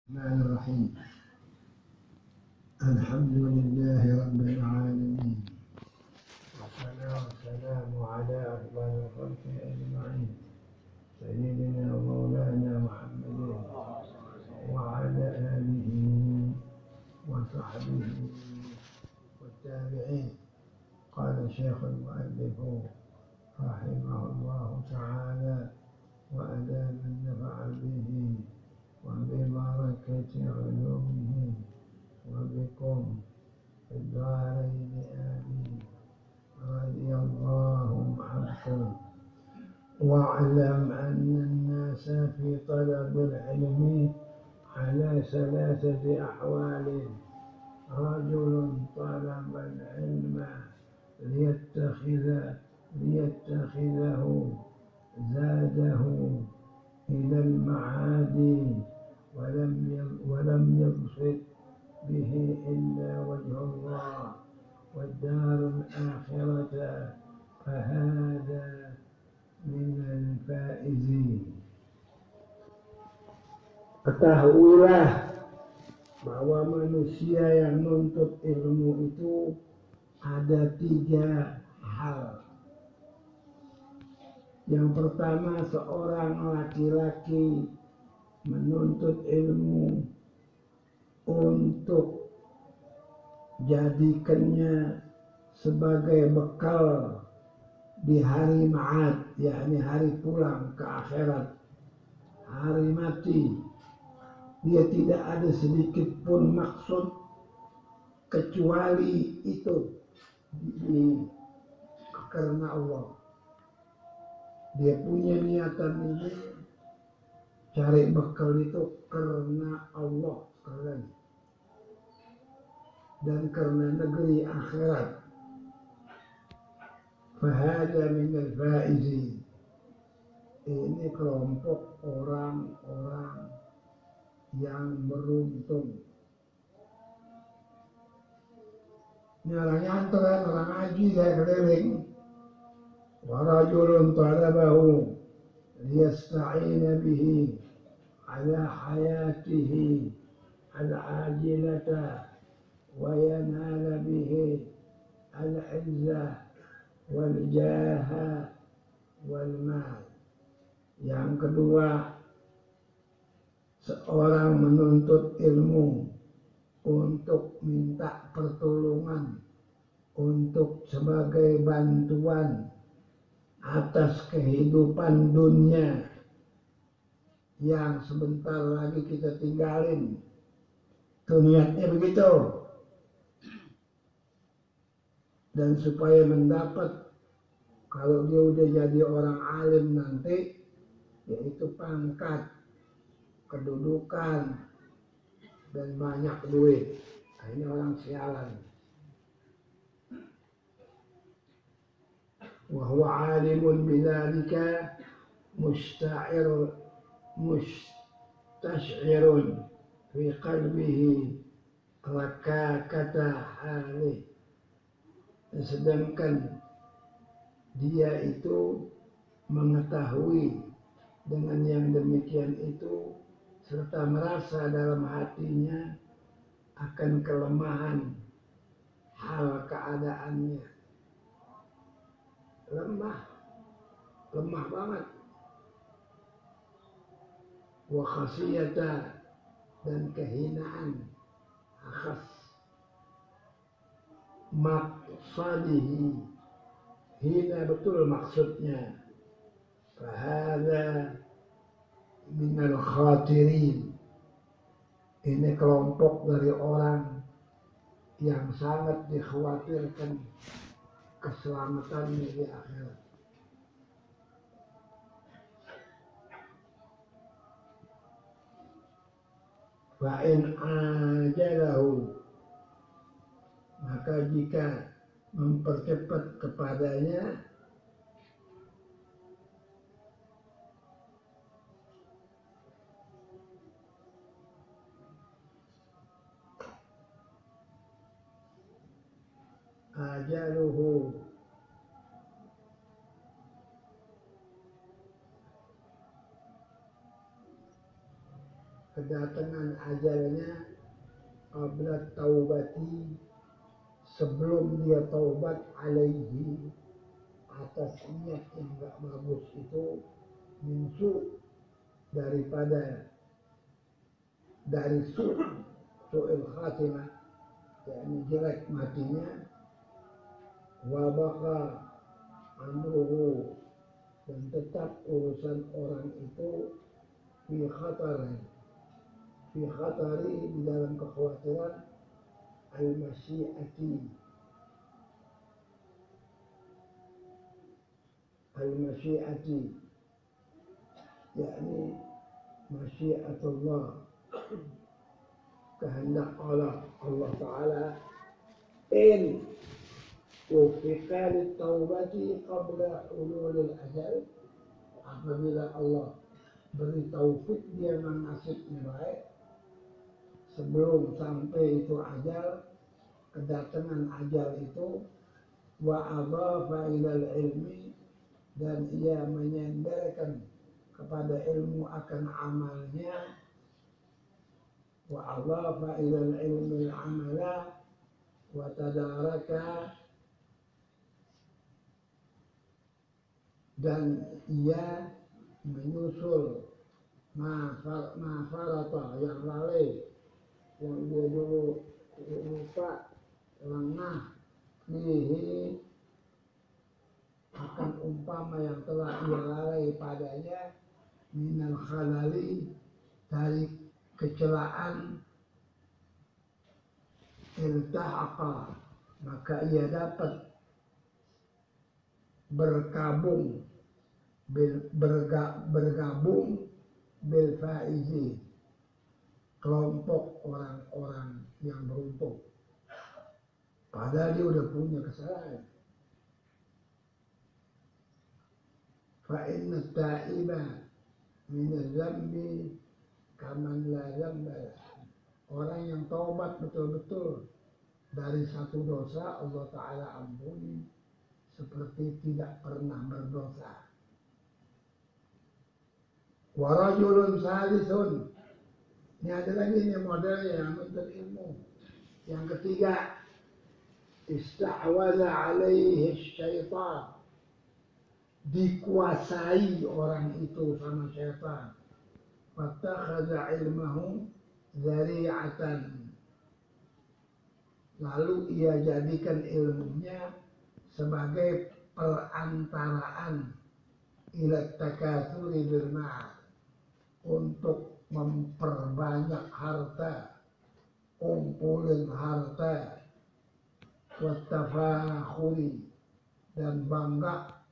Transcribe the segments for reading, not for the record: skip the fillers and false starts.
الرحمن الرحيم. الحمد لله رب العالمين، والصلاة والسلام على أفضل الخلق أجمعين، سيدنا ومولانا محمد وعلى آله وصحبه والتابعين. قال الشيخ المؤلف رحمه الله تعالى: وأدام النفع به وببركة علومه وبكم في الدارين آمين. رضي الله عنكم. واعلم أن الناس في طلب العلم على ثلاثة أحوال: رجل طلب العلم ليتخذه زاده إلى المعاد، ولم يقصد به إلا وجه الله والدار الآخرة، فهذا من الفائزين. Ketahuilah bahwa manusia yang nuntut ilmu itu ada 3 hal. Yang pertama, seorang laki-laki menuntut ilmu untuk jadikannya sebagai bekal di hari ma'ad, yakni hari pulang ke akhirat, hari mati. Dia tidak ada sedikit pun maksud kecuali itu karena Allah. Dia punya niatan ini, cari bekal itu karena Allah sekali, dan karena negeri akhirat. Fahada minal faizin. Ini kelompok orang-orang yang beruntung. Ini orang nyanteran, orang ngaji dari keliling. Warajulun talabahu liyasta'ina bihi ala hayatihi al-ajilata wa yanala bihi al-izzah wal-jaha wal-mal. Yang kedua, seorang menuntut ilmu untuk minta pertolongan, untuk sebagai bantuan atas kehidupan dunia yang sebentar lagi kita tinggalin. Itu niatnya begitu. Dan supaya mendapat, kalau dia udah jadi orang alim nanti, yaitu pangkat, kedudukan, dan banyak duit. Nah, ini orang sialan. Wa huwa alimun bidzalika mustash'irun fi qalbihi rakakata halih. Sedangkan dia itu mengetahui dengan yang demikian itu, serta merasa dalam hatinya akan kelemahan hal keadaannya. Lemah banget. Wa khasiyata, dan kehinaan akhas maksadihi, hina betul maksudnya. Fahada minal khatirin. Ini kelompok dari orang yang sangat dikhawatirkan keselamatannya di akhirat. Fa'in ajalahu, maka jika mempercepat kepadanya ajaluhu, kedatangan ajalnya qabla taubati, sebelum dia taubat, alaihi, atas niat yang gak bagus itu, minsu, daripada dari su'il khatimah, yakni jelek matinya, wabaka amruhu, dan tetap urusan orang itu fi khatari, di dalam kekhawatiran, al-masyiati, yakni masyiatullah, kehendak Allah Ta'ala, in ufiqa lit-taubati qabla hululil ajal, apabila Allah beri taufik dia nasibnya baik sebelum sampai itu ajal, kedatangan ajal itu, wa adhafa ilal ilmi, dan ia menyandarkan kepada ilmu akan amalnya, wa adhafa ilal ilmi amala, wa tadaraka, dan ia menyusul mafarata, yang lalai, yang dia dulu lupa, lengah, fihi, akan umpama yang telah ia lalai padanya, minal khalali, dari kecelaan, iltahaqa, maka ia dapat bergabung bil faizi, kelompok orang-orang yang beruntung, padahal dia udah punya kesalahan. Fa inna ta'iba min al-zambi kaman la zamba, orang yang taubat betul-betul dari satu dosa, Allah Ta'ala ampuni seperti tidak pernah berdosa. Wa rajulun salisun, ini ada lagi nih modelnya yang menuntut ilmu. Yang ketiga, istahwaza alaihi syaitan, dikuasai orang itu sama syaitan. Fattakhadha ilmahu dzari'atan, lalu ia jadikan ilmunya sebagai perantaraan ila takatsuri bil ma'ad, untuk memperbanyak harta, kumpulin harta, wattafakhuri, dan bangga,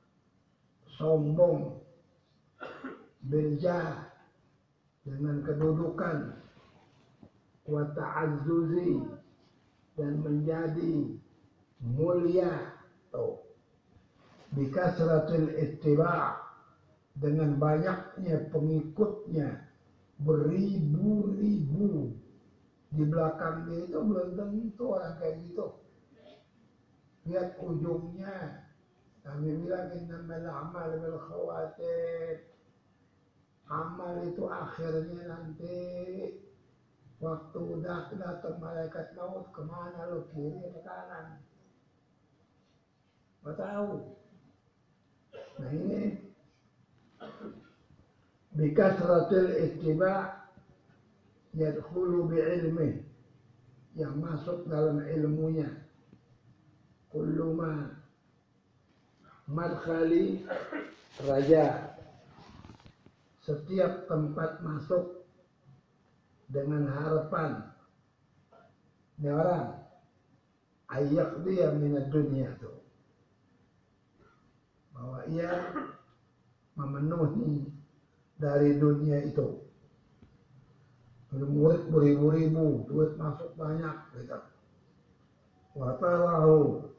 sombong, biljah, dengan kedudukan, wa ta'azzuzi, dan menjadi mulia, bikasratil ittiba', dengan banyaknya pengikutnya, beribu-ribu di belakang dia, itu belum tentu orang kayak gitu. Lihat ujungnya, kami bilang innamal a'mal bil khawatir, amal itu akhirnya nanti waktu udah datang malaikat maut, kemana lo, kiri atau kanan, nggak tahu. Nah ini bikasratil ittiba' yadkhulu bi'ilmih, yang masuk dalam ilmunya, kullu ma madkhali raja, setiap tempat masuk dengan harapan ini orang ayak dia minat dunia tuh, bahwa ia memenuhi dari dunia itu. Murid beribu-ribu, duit masuk banyak, gitu. Wa tarahu,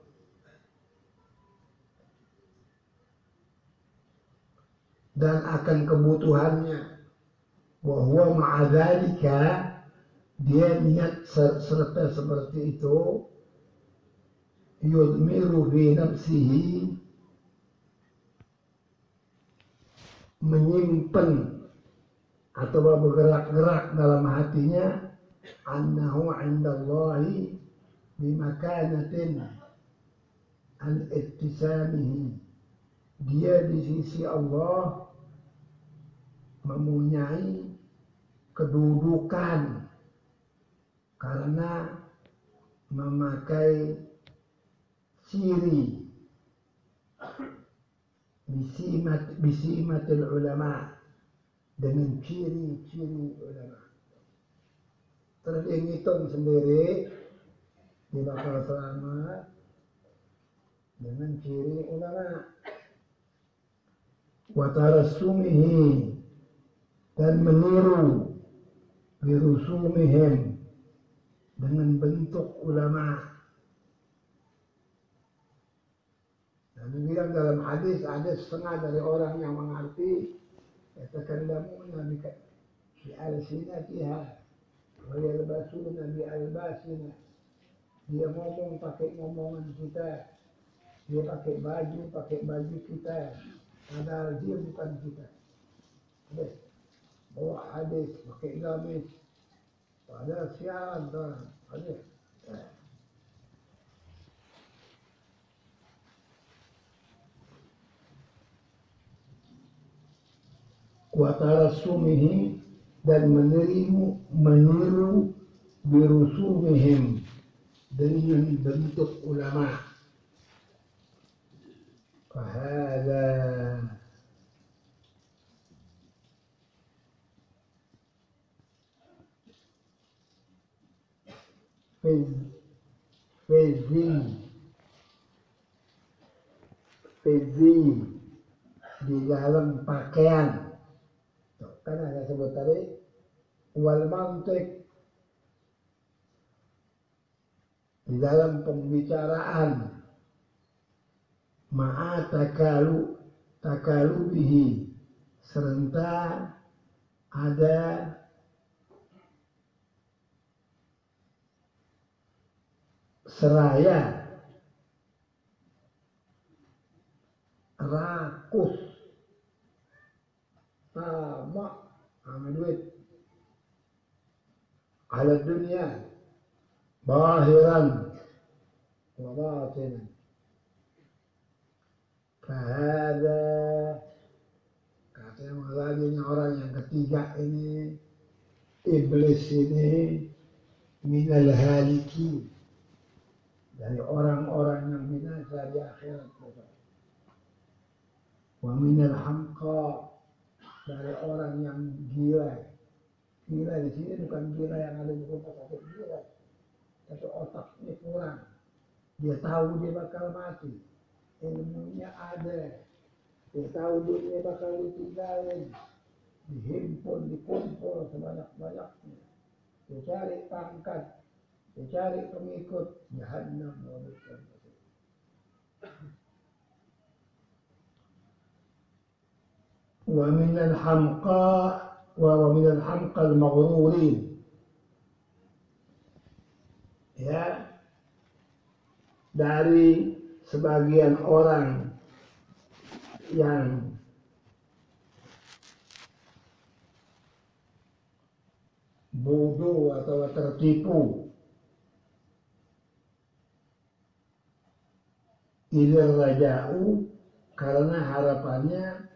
dan akan kebutuhannya, wa huwa ma'adzalika, dia niat serta seperti itu, yudmiru fi nafsihi, menyimpan atau bergerak-gerak dalam hatinya, annahu 'indallahi bimakanatin al-ittisamihi, dia di sisi Allah mempunyai kedudukan karena memakai ciri bisimatil ulama, dengan ciri-ciri ulama. Terus dia ngitung sendiri, dia bakal selamat dengan ciri ulama. Wa tarassumihi, dan meniru birusumihim, dengan bentuk ulama. Dan bilang dalam hadis, ada setengah dari orang yang mengerti yatakallamuna bi alsinatiha wa yalbasuna bi albasina, dia ngomong pakai ngomongan kita, dia pakai baju kita, padahal dia bukan kita. Ada bawa hadis pakai gamis, padahal siaran orang. Ada. Wa tarassumihi, dan meniru birusumihim, dengan bentuk ulama. Fahada Fizi di dalam pakaian. Kan ada sebut tadi wal mantiq, di dalam pembicaraan, ma'a takalubihi, serta ada seraya rakus tamak duit ala dunia bahiran wa batinan. Fahada, katanya lagi orang yang ketiga ini, iblis ini, minal haliki, dari orang-orang yang binasa di akhirat. Wa minal hamqa, dari orang yang gila. Gila di sini bukan gila yang ada di rumah sakit gila, tapi otaknya kurang. Dia tahu dia bakal mati, ilmunya ada, dia tahu dunia bakal ditinggalin, dikumpul sebanyak-banyaknya, dia cari pangkat, dia cari pengikut, jahannam. Wa minal hamqa al-maghrurin, ya, dari sebagian orang yang bodoh atau tertipu, ilir raja'u, karena harapannya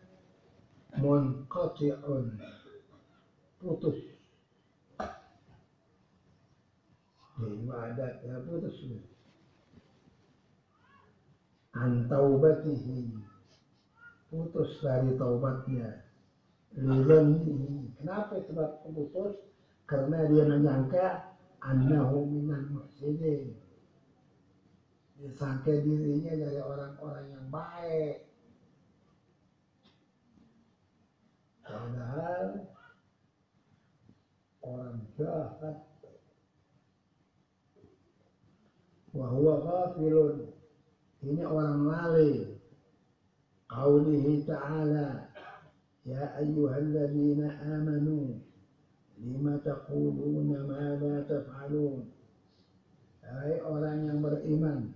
munqati'un, putus. Ibadat ya putus. An taubatihi, putus dari taubatnya. Lidzannihi, kenapa sebab putus? Karena dia menyangka annahu minal muhsinin, disangka dirinya dari orang-orang yang baik, padahal orang jahat. Wa huwa ghafilun, ini orang lalai. Qaulihi ta'ala, ya ayyuhalladzina amanu lima taquluna ma la taf'alun. Hai orang yang beriman,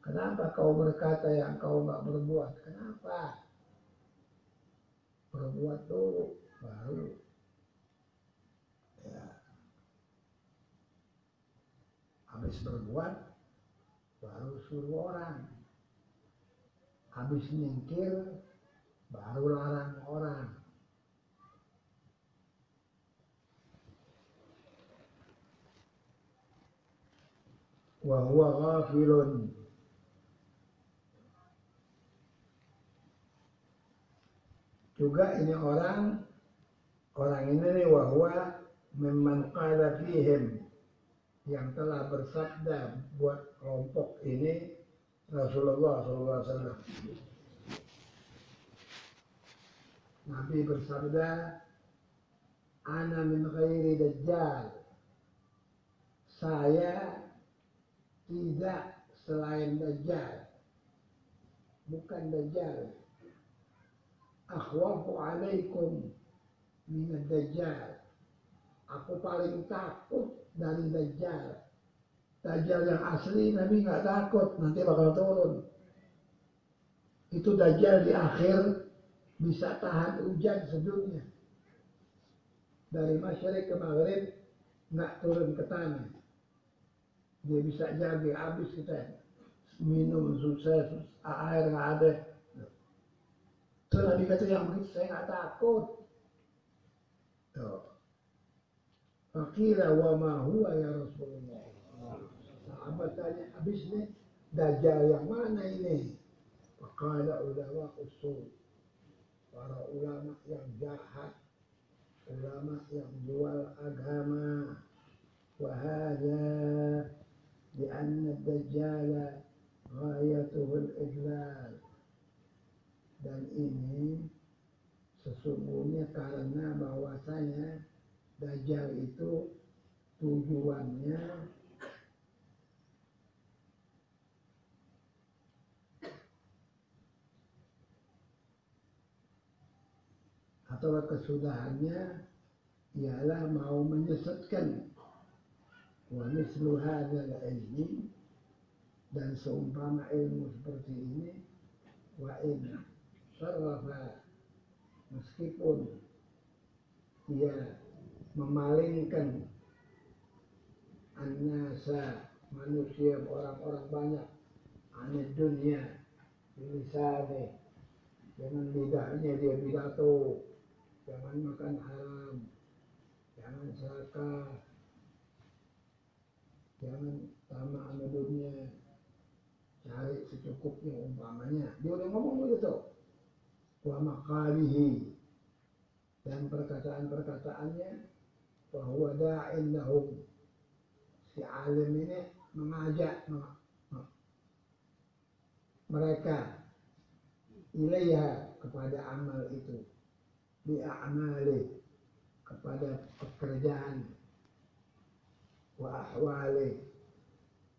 kenapa kau berkata yang kau enggak berbuat? Kenapa? Berbuat dulu baru habis berbuat baru suruh orang, habis nyingkir baru larang orang. Wa huwa ghafilun, juga ini orang ini nih, wahwa memang qala fihim, yang telah bersabda buat kelompok ini Rasulullah SAW. Nabi bersabda, ana min ghairi dajjal, saya tidak selain dajjal, bukan dajjal. Akhwafu alaikum minad dajjal, aku paling takut dari dajjal. Dajjal yang asli Nabi nggak takut, nanti bakal turun. Itu dajjal di akhir bisa tahan hujan sedunia, dari masyriq ke maghrib nggak turun ke tanah. Dia bisa jaga, habis kita minum susah, air nggak ada. Itu Nabi kata yang begitu, saya nggak takut. Fakira wa ma huwa ya Rasulullah. Sahabat tanya, habis nih dajjal yang mana ini? Faqala ulama usul, para ulama yang jahat, ulama yang jual agama. Wahada lianna dajjal ghayatuhul idlal, dan ini sesungguhnya karena bahwasanya dajjal itu tujuannya atau kesudahannya ialah mau menyesatkan. Wa mislu hadzal ilmi, dan seumpama ilmu seperti ini, wa in sarrafa, meskipun ia memalingkan an-nasa, manusia, orang-orang banyak, anid dunia, bilisane, dengan lidahnya dia pidato, jangan makan haram, jangan serakah, jangan tamak sama dunia, cari secukupnya umpamanya. Dia udah ngomong begitu. Wa maqalihi, dan perkataan-perkataannya, bahwa da'in lahum, si alim ini mengajak mereka ilaiha, kepada amal itu, bi'amali, kepada pekerjaan, wa ahwali,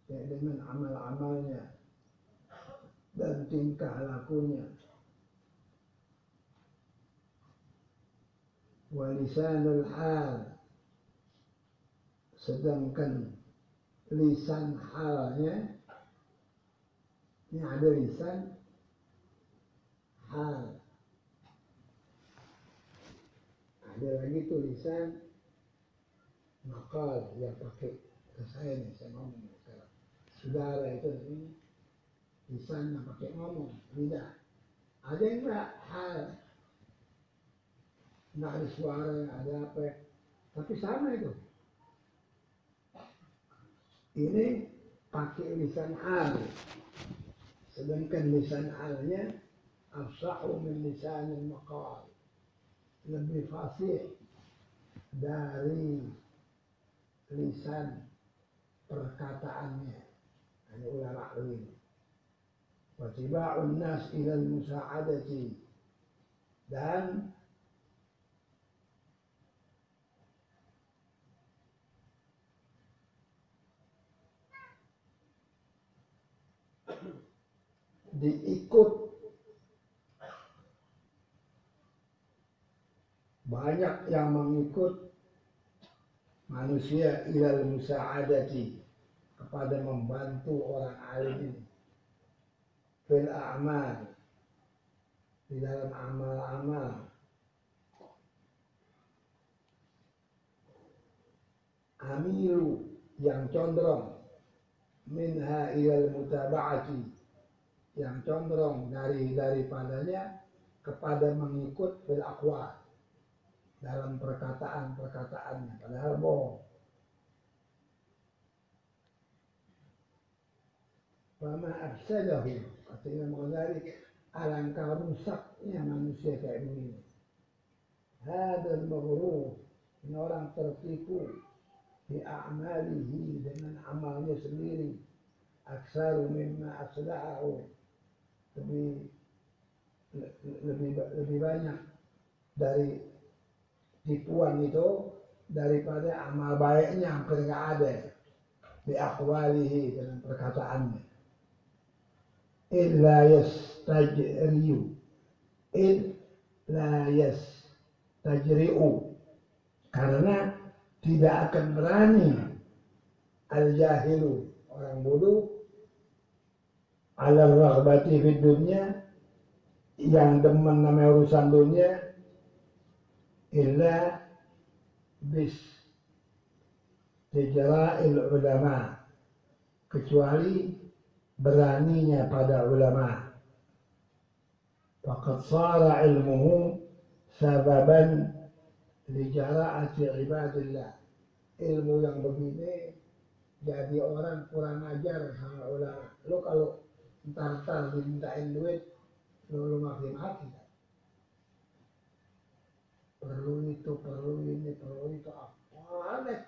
dengan amal-amalnya dan tingkah lakunya, wa lisanul hal, sedangkan lisan halnya, ini ada lisan hal, ada lagi tulisan makal yang pakai ke saya nih, saya ngomong sekarang. Saudara itu ini lisan yang pakai ngomong, lidah. Ada yang enggak hal, enggak ada suara, enggak ada apa, tapi sama itu. Ini pakai lisan hal, sedangkan lisan halnya afsahu min lisanil maqal, lebih fasih dari lisan perkataannya. Ini ulama ini. Wa tiba'un nas ila al-musa'adati, dan diikut banyak yang mengikut manusia ilal musa'adati, kepada membantu orang alim ini, fil a'mal, di dalam amal-amal, amilu, yang condong, minha ilal mutaba'ati, yang condong daripadanya kepada mengikut bil aqwal, dalam perkataannya, padahal bohong. Wama afsadahu, kata Imam Ghazali, alangkah rusaknya manusia kayak begini. Hadal maghrur, ini orang tertipu di a'malihi, dengan amalnya sendiri. Aksaru mimma aslahu, lebih banyak dari tipuan itu daripada amal baiknya, hampir nggak ada. Bi aqwalihi, dengan perkataannya. Illa yastajri'u, illa yastajri'u, karena tidak akan berani al-jahilu, orang bodoh, ala raghbati fid dunya, yang demen namanya urusan dunia, illa bis tijra'il ulama, kecuali beraninya pada ulama. Faqad sara ilmuhu sababan li jara'ati ibadillah. Ilmu yang begini jadi orang kurang ajar sama ulama. Lu kalau ntar dimintain duit, lu maki-maki. Perlu itu, perlu ini, perlu itu, apa aneh.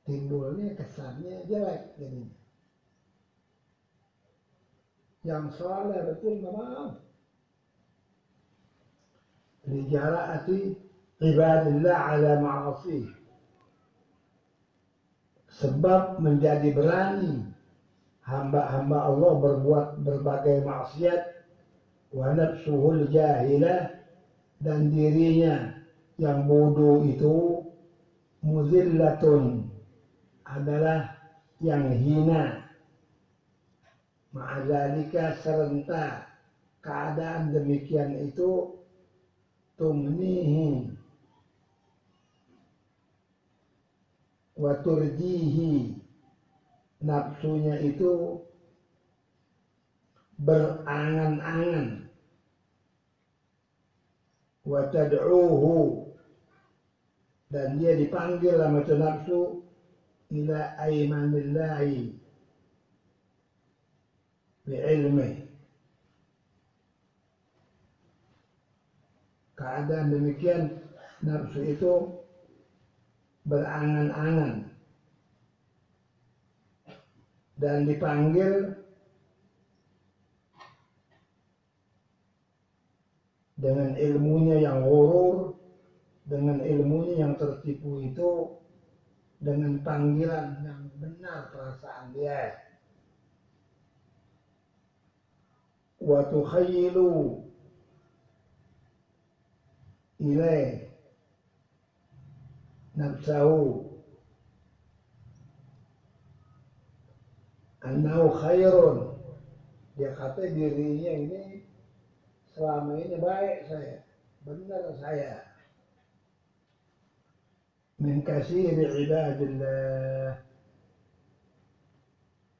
Timbulnya kesannya jelek jadinya. Yang soleh betul nggak mau. Lijara'ati ibadillah ala ma'asih, sebab menjadi berani hamba-hamba Allah berbuat berbagai maksiat. Wa nafsuhul jahilah, dan dirinya yang bodoh itu, muzillatun, adalah yang hina. Ma'adzalika, serentak keadaan demikian itu, tumnihi wa turjihi, nafsunya itu berangan-angan, wa tad'uhu, dan dia dipanggil sama nafsu, ila aimanillahi bi'ilmih. Keadaan demikian, nafsu itu berangan-angan dan dipanggil dengan ilmunya yang ghurur, dengan ilmunya yang tertipu itu, dengan panggilan yang benar perasaan dia. Wa tukhayyilu ilaih nafsahu annahu khairun, dia kata dirinya ini selama ini baik, saya benar, saya min katsiri ibadillah,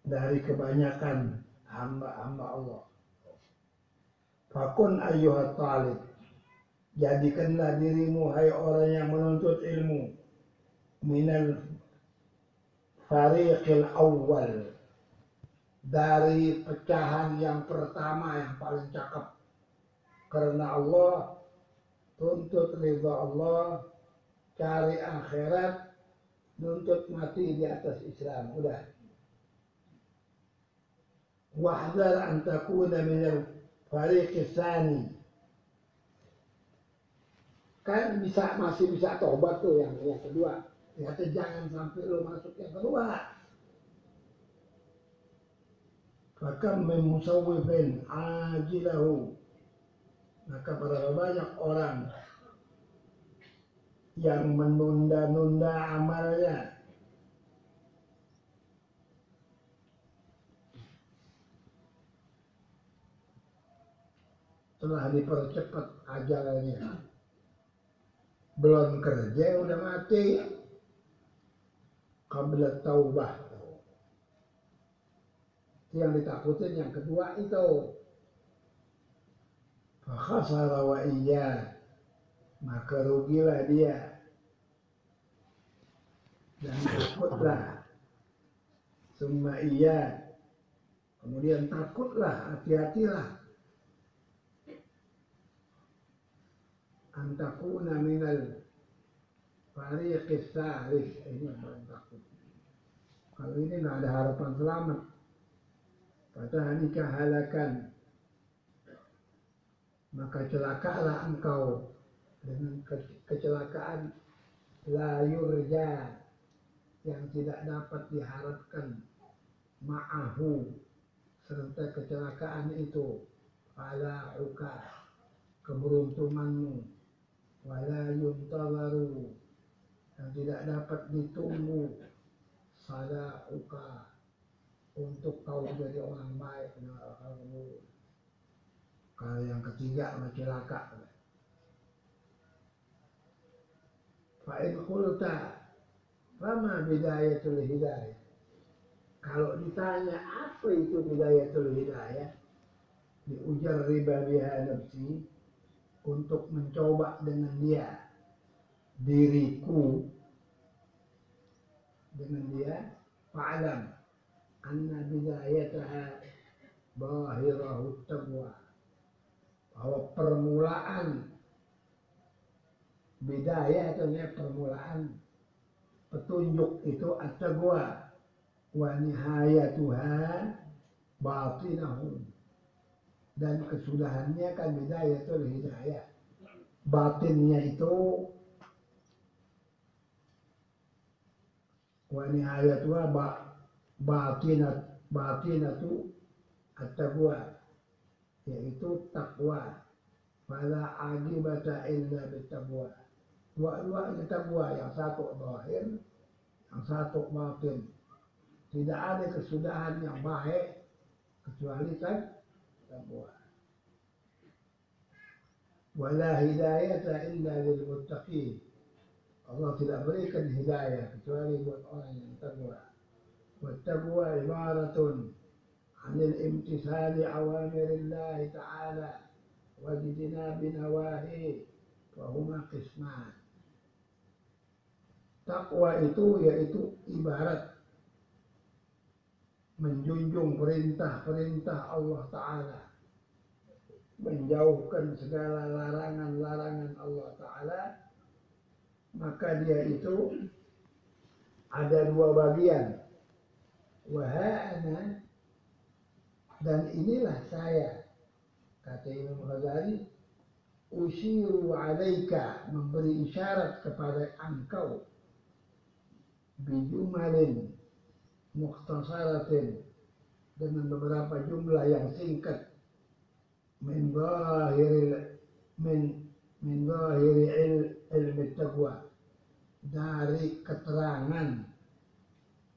dari kebanyakan hamba-hamba Allah. Fakun ayyuhat talib, jadikanlah dirimu hai orang yang menuntut ilmu, minal fariqil awal, dari pecahan yang pertama yang paling cakep. Karena Allah, tuntut ridha Allah, cari akhirat, nuntut mati di atas Islam. Udah. Wahdar an takuna minal fariqis tsani, kan masih bisa tobat tuh yang kedua. Ternyata jangan sampai lo masuk yang kedua. Fakam min musawwifin ajilahu, maka berapa banyak orang yang menunda-nunda amalnya, telah dipercepat ajalnya. Belum kerja udah mati. qabla taubah. Itu yang ditakutin. Yang kedua itu fa khasara wa iya, maka rugilah dia dan takutlah. Summa iya, kemudian takutlah, hati-hatilah. Antakuna minal fariqis salis, ini yang paling takut. Kalau ini nggak ada harapan selamat. Fatahnika halakan, maka celakalah engkau dengan kecelakaan la yurja, yang tidak dapat diharapkan, ma'ahu, serta kecelakaan itu, fala uka, keberuntunganmu, wala yuntalaru, yang tidak dapat ditunggu, fala uka, untuk kau menjadi orang baik. Kalau yang ketiga celaka. Fa'in qulta fama bidayatul hidayah, kalau ditanya apa itu bidayatul hidayah, diujar riba biha nafsi, untuk mencoba dengan dia diriku, dengan dia, fa'alam anna bidayataha bahirahu taqwa, bahwa permulaan bidayah artinya permulaan petunjuk itu at-taqwa, wa nihayatuha batinahum, dan kesudahannya kan bidayatul hidayah, batinnya itu, wa nihayatuha batinatu at-taqwa, yaitu takwa. Fala agibata illa bitaqwa, dua-duanya takwa, yang satu zahir, yang satu batin. Tidak ada kesudahan yang baik kecuali takwa. Wala hidayata illa lil muttaqin, Allah tidak berikan hidayah kecuali buat orang yang takwa. Wa taqwa ibaratun 'anil imtithali awamirillahi ta'ala wa jitinabi nawahi, wa huma qisman. Takwa itu yaitu ibarat menjunjung perintah-perintah Allah Ta'ala, menjauhkan segala larangan-larangan Allah Ta'ala. Maka dia itu ada dua bagian. Wahana, dan inilah saya, kata Imam Ghazali, usyiru alaika, memberi isyarat kepada engkau, bijumalin mukhtasaratin, dengan beberapa jumlah yang singkat, min zahiri ilmi taqwa, dari keterangan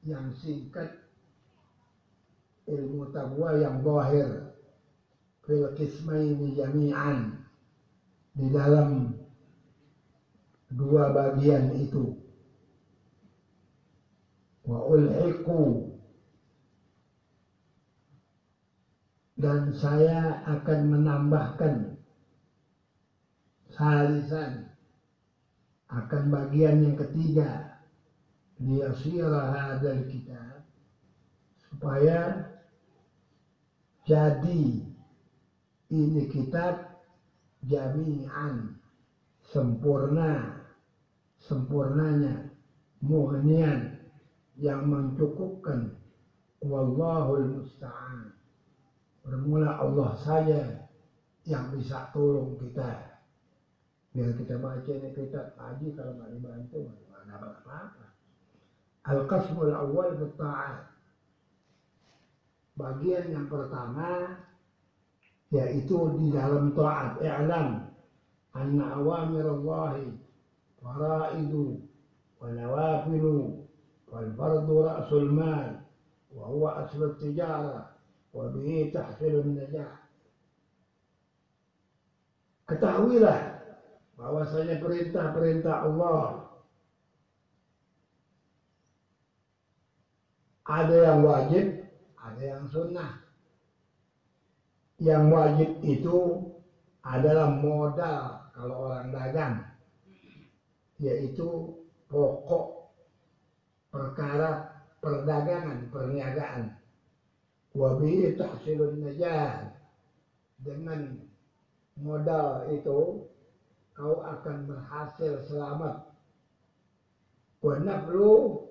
yang singkat ilmu taqwa yang zahir, fil qismaini jami'an, di dalam dua bagian itu. Wa ulhiqu, dan saya akan menambahkan, salisan, akan bagian yang ketiga, liyasira hadzal kitab, supaya jadi ini kitab jami'an, sempurnanya, mughniyan, yang mencukupkan, wallahul musta'an, bermula Allah saja yang bisa tolong kita. Biar kita baca ini kitab haji, kalau nggak dibantu nggak dapat apa-apa. Al-qasmul awal bitta'at, bagian yang pertama yaitu di dalam taat. I'lam anna awamirallahi faraidu wa nawafilu wal fardu ra'sul mal wa huwa aslu tijara wa bihi tahsilun najah. Ketahuilah bahwasanya perintah-perintah Allah Ada yang wajib, ada yang sunnah. Yang wajib itu adalah modal kalau orang dagang, yaitu pokok perkara perdagangan, perniagaan. Wabihi tahsilun najah. Dengan modal itu kau akan berhasil selamat. Wa naflu,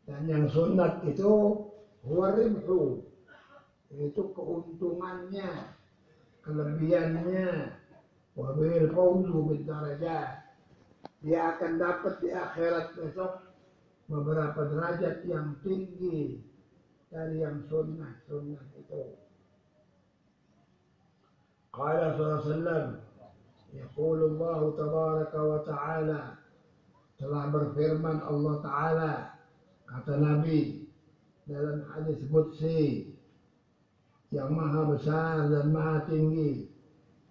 dan yang sunat itu huwa ribhu, itu keuntungannya, kelebihannya. Wa bil fawzu bid darajat, dia akan dapat di akhirat besok beberapa derajat yang tinggi dari yang sunnah itu. Qala sallallahu alaihi wasallam, yaqulu Allah tabaraka wa ta'ala, telah berfirman Allah Ta'ala, kata Nabi dalam hadis qudsi yang maha besar dan maha tinggi,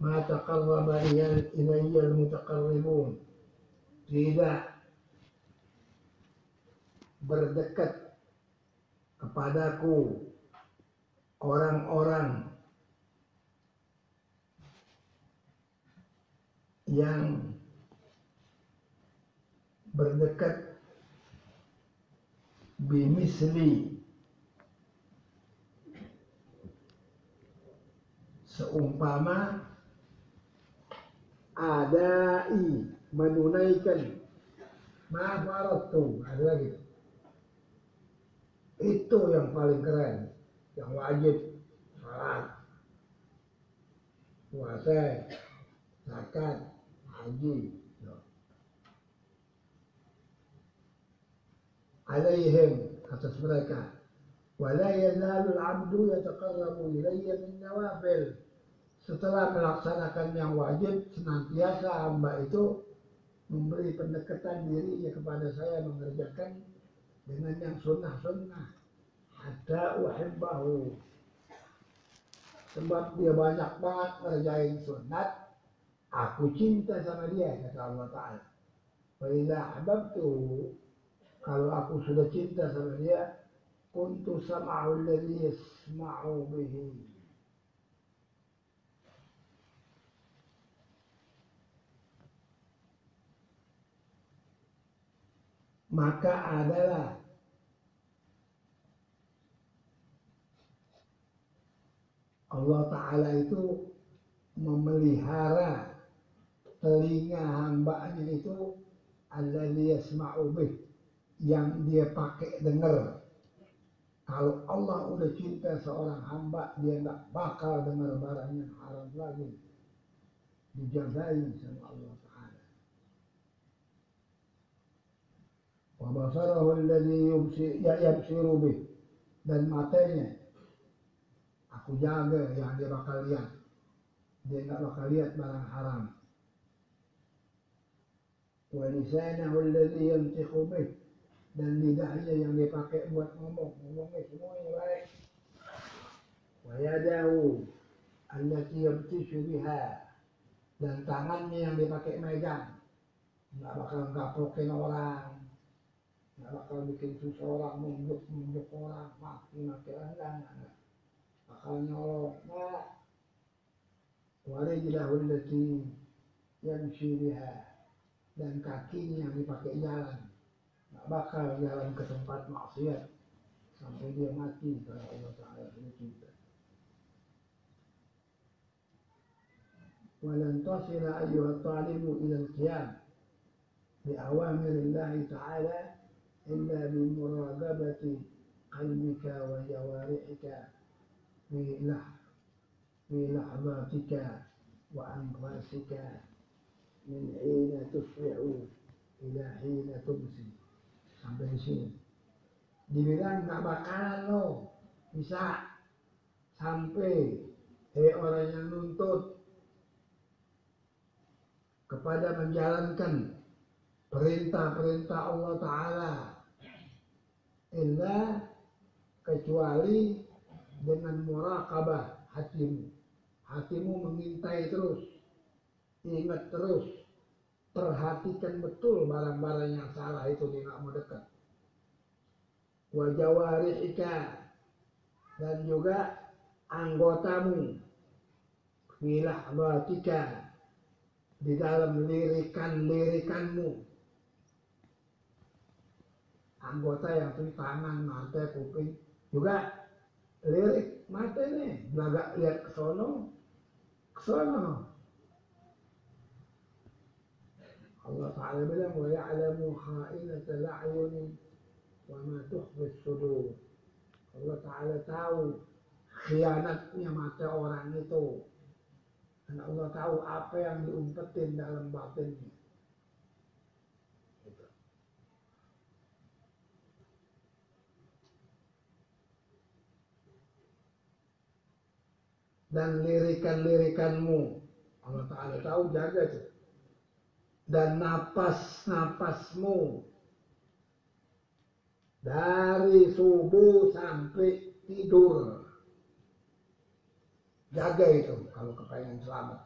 ma taqarraba ilayya al-mutaqarribun, tidak berdekat kepadaku orang-orang yang berdekat bimisli, seumpama adai, menunaikan, ma faratu, ada lagi. Itu yang paling keren, yang wajib, salat, puasa, zakat, haji. Alaihim, atas mereka. Wala yazalul abdu yataqarrabu ilayya min nawafil. Setelah melaksanakan yang wajib, senantiasa hamba itu memberi pendekatan dirinya kepada saya, mengerjakan dengan yang sunnah-sunnah. Hatta uhibbahu, sebab dia banyak banget ngerjain sunat, aku cinta sama dia, kata Allah Ta'ala. Wa idza ahbabtu, kalau aku sudah cinta sama dia, kuntu sam'ahu alladhi yasma'u bihi, maka adalah Allah Ta'ala itu memelihara telinga hambanya itu, alladhi yasma'u bihi, yang dia pakai dengar. Kalau Allah udah cinta seorang hamba, dia nggak bakal dengar barang yang haram lagi. Dijagain sama Allah Ta'ala. Wa basarahu alladhi yabsiru bih, dan matanya aku jaga yang dia bakal lihat. Dia nggak bakal lihat barang haram. Wa lisanahu alladhi yantiqu bih, dan lidahnya yang dia pakai buat ngomongnya semuanya baik. Wa yadahu allati yabtishu biha, dan tangannya yang dia pakai megang, nggak bakal ngaplokin orang, nggak bakal bikin susah orang, munjuk orang, maki orang, nggak bakal nyolong, nggak. Wa rijlahu allati yamshi biha, dan kakinya yang dipakai jalan, nggak bakal jalan ke tempat maksiat sampai dia mati, karena Allah Ta'ala sudah cinta. Walan tasila ayyuhat talibu ila al-qiyam bi awamirillahi ta'ala illa bi muraqabati qalbika wa jawarihika bi lahzatika wa anfasika min hina tusbihu ila hina tumsi. Sampai di sini dibilang nggak bakalan lo bisa sampai orang yang nuntut kepada menjalankan perintah-perintah Allah Ta'ala, illa, kecuali dengan muraqabah hatimu. Hatimu mengintai terus, ingat terus, perhatikan betul barang-barang yang salah itu, dia nggak mau dekat. wa jawarihika, dan juga anggotamu, fi lahzatika, di dalam lirikan-lirikanmu. Anggota yang seperti tangan, mata, kuping, juga lirik mata nih, agak lihat ke sono. Allah Ta'ala bilang, wa ya'lamu kha'inatal a'yuni wa ma tukhfi sudur. Allah Ta'ala tahu khianatnya mata orang itu, dan Allah tahu apa yang diumpetin dalam batinnya. Dan lirikan-lirikanmu, Allah Ta'ala tahu, jaga itu. Dan napas-napasmu, dari subuh sampai tidur, jaga itu kalau kepengen selamat.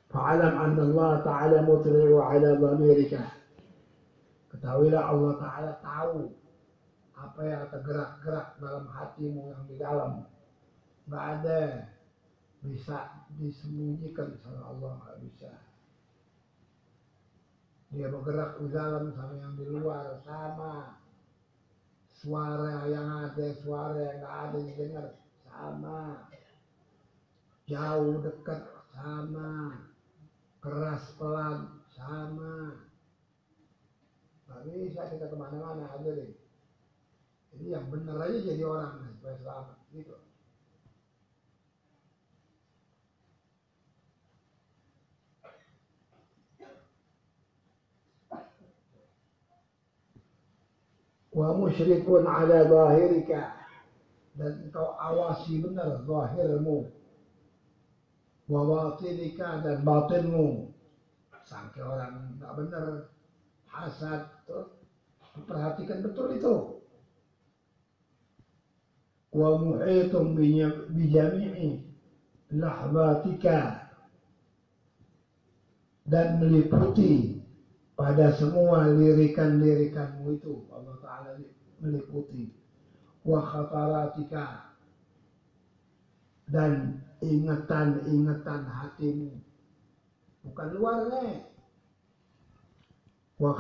Fa'alam anna Allah Ta'ala mutri'u ala dhamirika. Ketahuilah Allah Ta'ala tahu apa yang tergerak-gerak dalam hatimu yang di dalam. Nggak ada bisa disembunyikan sama Allah, nggak bisa. Dia bergerak di dalam sama yang di luar, sama. Suara yang ada, suara yang nggak ada didengar, sama. Jauh dekat, sama. Keras pelan, sama. Nggak bisa kita kemana-mana aja deh. Jadi yang benar aja jadi orang nih, supaya selamat gitu. Wa musyrikun ala zahirika, dan engkau awasi benar zahirmu, wa batinika, dan batinmu. Sampai orang nggak benar, hasad, tuh perhatikan betul itu. Wa muhitum bijami'i lahzatika, dan meliputi pada semua lirikan-lirikanmu itu. Allah Ta'ala meliputi. Wa khataratika, dan ingatan-ingatan hatimu, bukan luarnya. Wa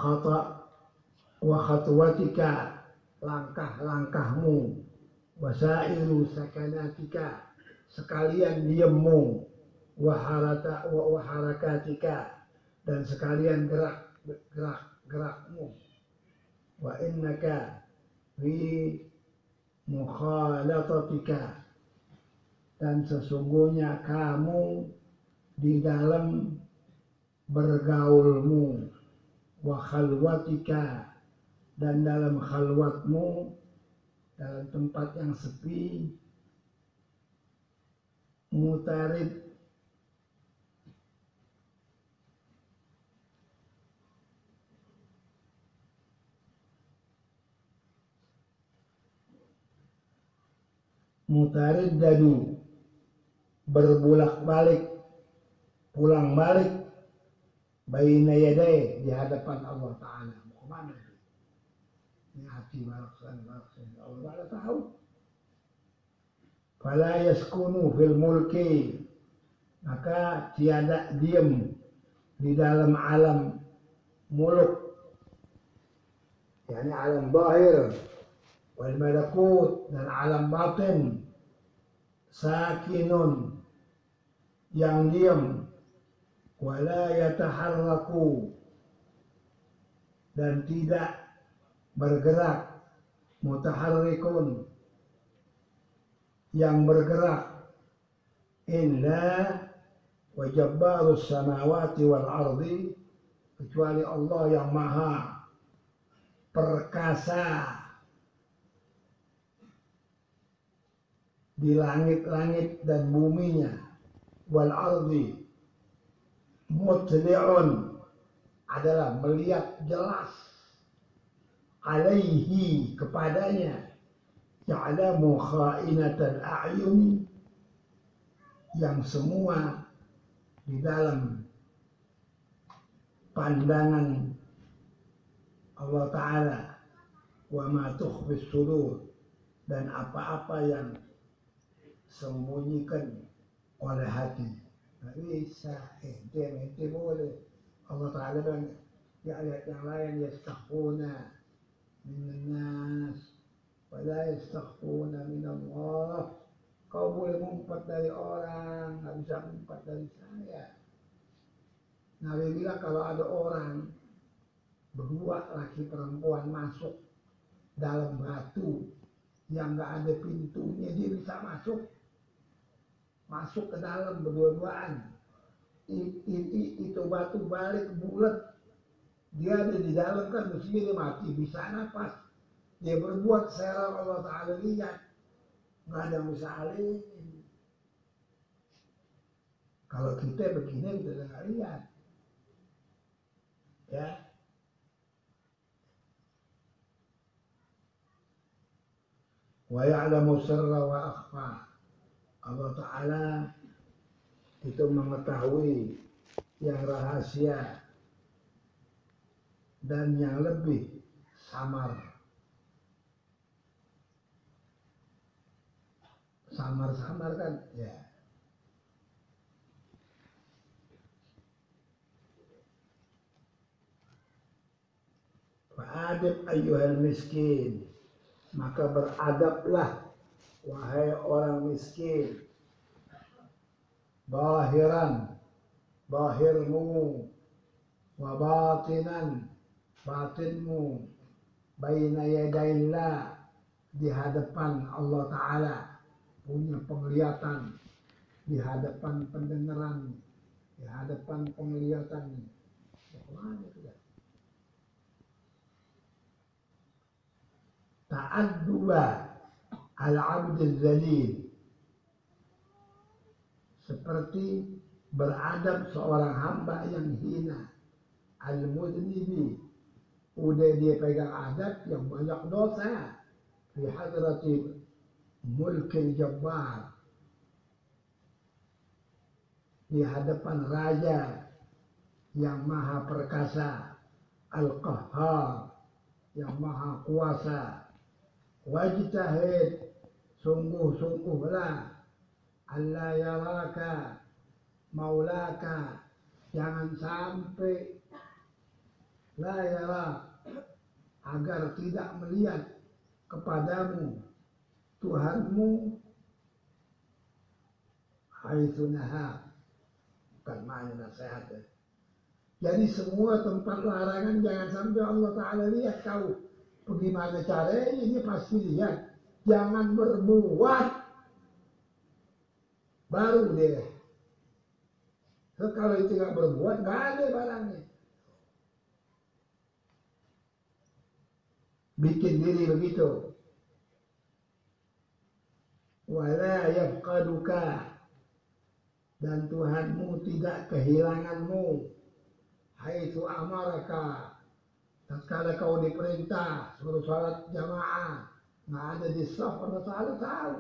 khatwatika, langkah-langkahmu. Wasairu sakanatika, sekalian diemmu. Wa harakatika, dan sekalian gerakmu. Wa innaka fi mukhalatatika, dan sesungguhnya kamu di dalam bergaulmu. Wa khalwatika, dan dalam khalwatmu, dalam tempat yang sepi. Mutarid, mutariddadu, berbulak-balik, pulang balik, baina yaday, di hadapan Allah Ta'ala. Mau kemana? Ini hati baraksan. Allah Ta'ala tahu. Fala yaskunu fil mulki, maka tiada diam di dalam alam muluk, yakni alam zahir, wal malakut, dan alam batin. Sakinun, yang diam. Wala yataharraku, dan tidak bergerak. Mutaharrikun, yang bergerak. Illa wa jabbarus samawati wal ardi, kecuali Allah yang maha perkasa di langit-langit dan buminya. Wal ardi, mutli'un, adalah melihat jelas. Alaihi, kepadanya. Ya'lamu kha'inatal a'yuni, yang semua di dalam pandangan Allah Ta'ala, wa ma tukhfis sudur, dan apa-apa yang sembunyikan oleh hati. Nggak bisa, ente boleh. Allah Ta'ala bilang di ayat yang lain, yastakhfuna minan nas wa la yastakhfuna minallah. Kau boleh ngumpet dari orang, nggak bisa ngumpet dari saya. Nabi bilang kalau ada orang berdua laki perempuan masuk dalam batu yang nggak ada pintunya, dia bisa masuk ke dalam berdua-duaan. Itu batu balik bulat, dia ada di dalam kan, mesti dia mati, bisa nafas. Dia berbuat serang, Allah Ta'ala lihat, nggak ada yang bisa alihin. Kalau kita begini kita nggak lihat, ya. Wa ya'lamu sirra wa akhfa. Allah Ta'ala itu mengetahui yang rahasia dan yang lebih samar. Samar-samar kan, ya. Fa'adib ayyuhal miskin, maka beradablah wahai orang miskin. Bahiran, bahirmu, wa batinan, batinmu, baina yadaillah, di hadapan Allah Ta'ala, punya penglihatan, di hadapan pendengaran, di hadapan penglihatan. Ta'adduba al-abdul zalil, seperti beradab seorang hamba yang hina. Al-mudnibi, udah dia pegang adab yang banyak dosa. Fi hadrati mulkil jabbar, di hadapan raja yang maha perkasa. Al-qahhar, yang maha kuasa. Wajtahid, sungguh-sungguhlah. Allah yaraka maulaka, jangan sampai la yara, agar tidak melihat kepadamu Tuhanmu, haitsu naha, bukan makna nasihat ya. Jadi semua tempat larangan jangan sampai Allah Ta'ala lihat kau. Bagaimana caranya? Ini pasti lihat. Jangan berbuat, baru deh. So, kalau itu nggak berbuat, nggak ada barangnya. Bikin diri begitu. Wala yafqaduka, dan Tuhanmu tidak kehilanganmu. Haitsu amaraka, tatkala kau diperintah suruh salat jamaah, nggak ada di saf, Allah Ta'ala tahu.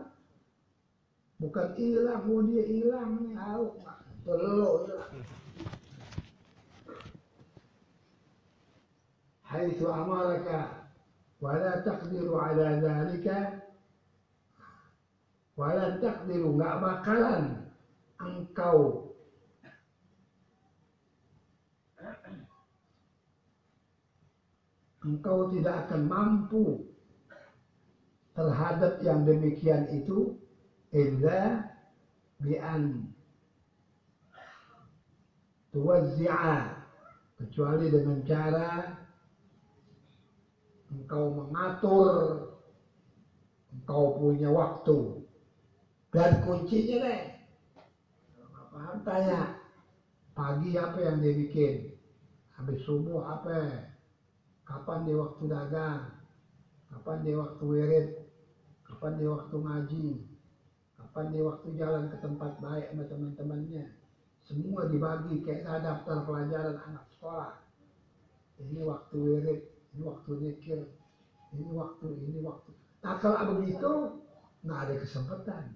Bukan hilang, dia hilang nih, perlu hilang. Haitsu amaraka wala taqdiru ala dzalika, wala taqdiru, nggak bakalan engkau tidak akan mampu terhadap yang demikian itu, illa bi'an tuwazzi'a, kecuali dengan cara engkau mengatur, engkau punya waktu. Dan kuncinya deh, kalau paham tanya, pagi apa yang dia bikin, habis subuh apa, kapan dia waktu dagang, kapan dia waktu wirid, kapan dia waktu ngaji, kapan dia waktu jalan ke tempat baik sama teman-temannya. Semua dibagi kayak daftar pelajaran anak sekolah. Ini waktu wirid, ini waktu zikir, ini waktu. Nah kalau begitu, nggak ada kesempatan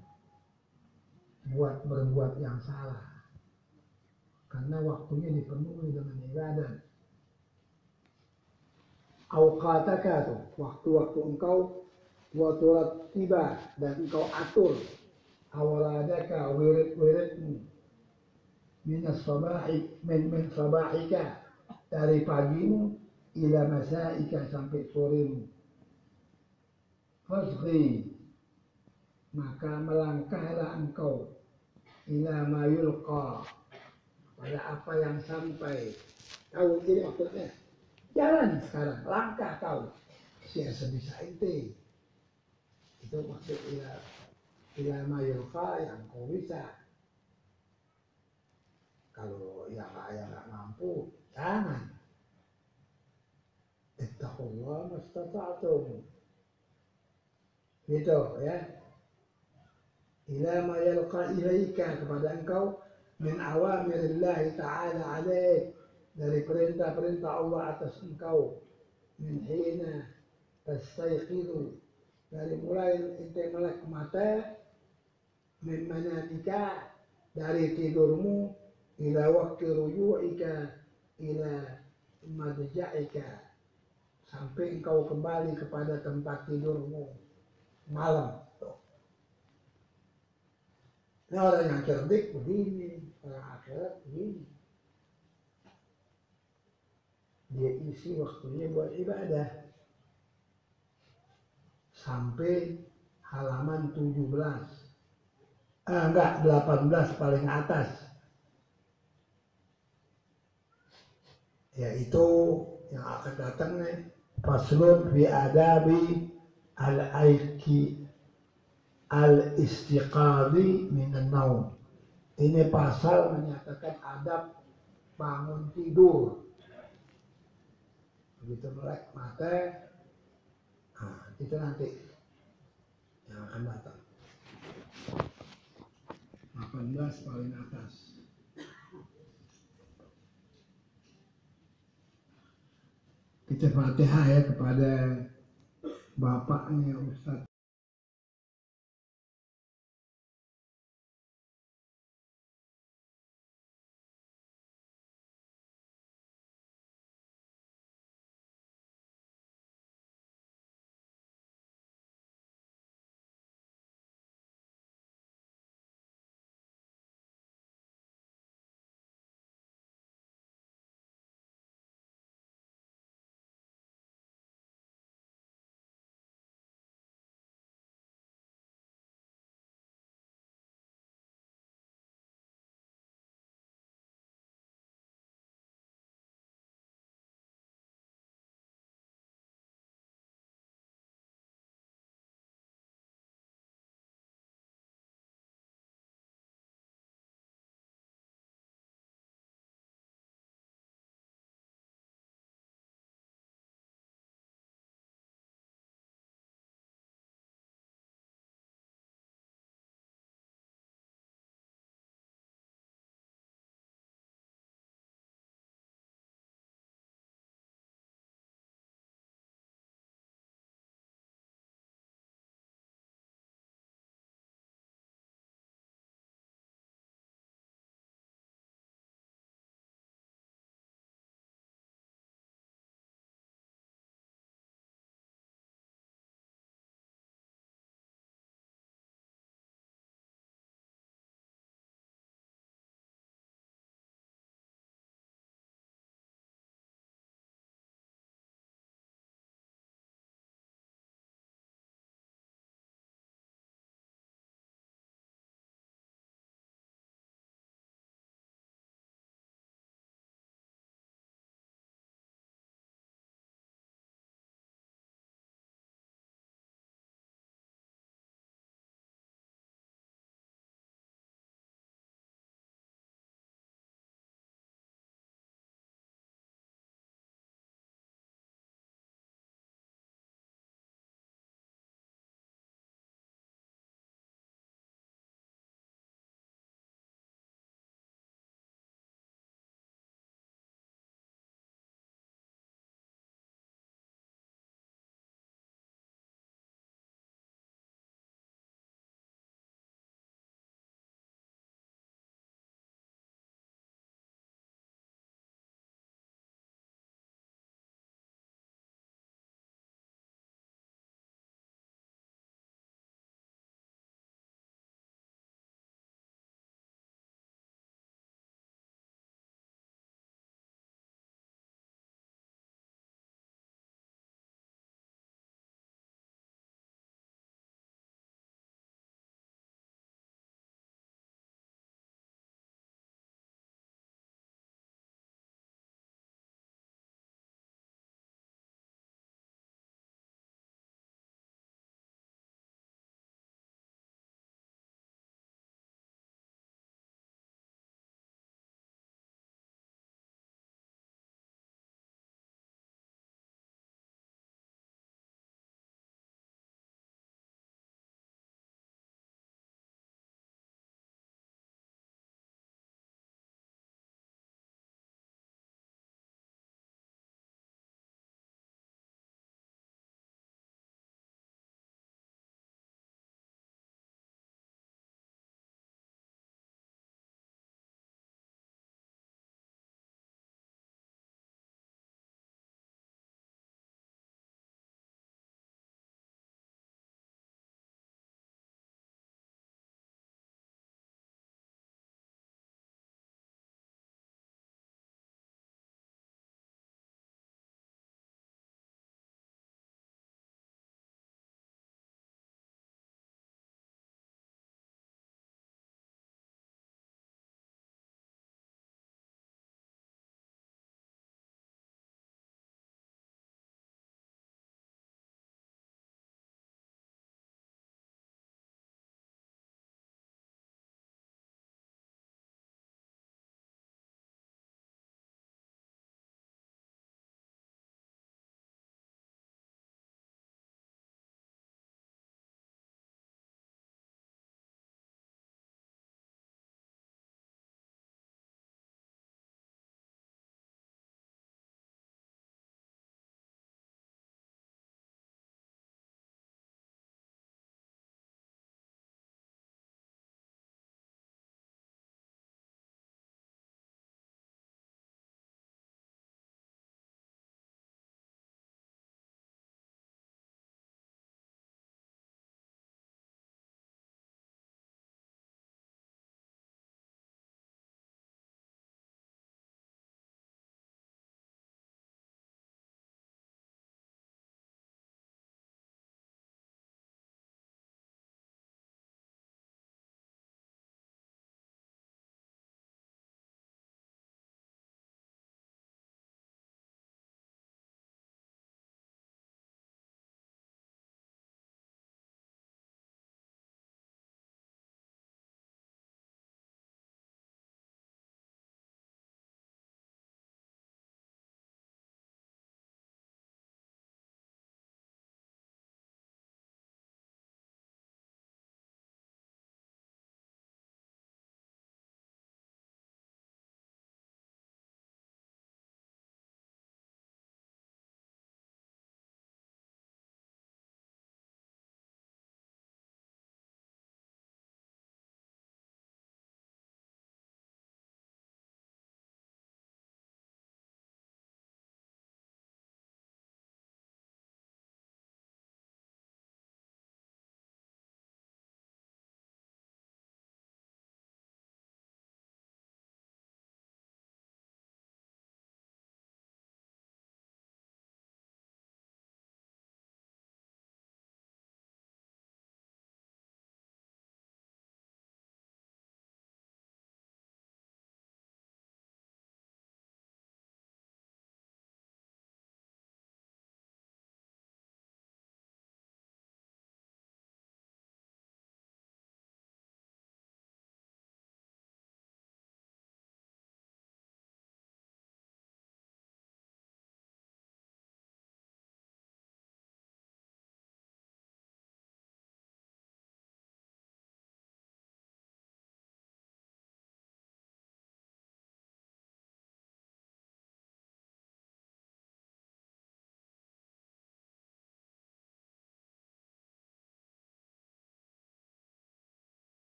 buat berbuat yang salah, karena waktunya dipenuhi dengan ibadah. awqataka tuh, waktu-waktu engkau wa tiba dan engkau atur awradaka wirid-wiridmu minas sabahi min sabahika dari pagimu ila masaika sampai soremu. Fasghi maka melangkahlah engkau ila ma yulqa pada apa yang sampai. Tahu ini maksudnya? Jalan sekarang, langkah kau. Siapa sebisa ente. Itu maksud ila ma yulqa yang kau bisa. Kalau yang nggak mampu, jangan. Ittaqullah mastata'tum. Gitu ya. Ila ma yalqa ilaika kepada engkau min awamirillahi ta'ala alaik dari perintah-perintah Allah atas engkau min hina tastayqidu dari mulai ente melek mata min manatika dari tidurmu ila waktu ruju'ika ila madja'ika sampai engkau kembali kepada tempat tidurmu malam. Nah, orang yang cerdik begini, orang akhirat begini. Dia isi waktunya buat ibadah. Sampai halaman 17. 18 paling atas. Yaitu yang akan datang nih. Faslun fi adabi al-aiki al-istiqadhi minan naum. Ini pasal menyatakan adab bangun tidur. Begitu melek mata, itu nanti yang akan datang. 18 paling atas. Kita Fatihah ya kepada bapaknya Ustaz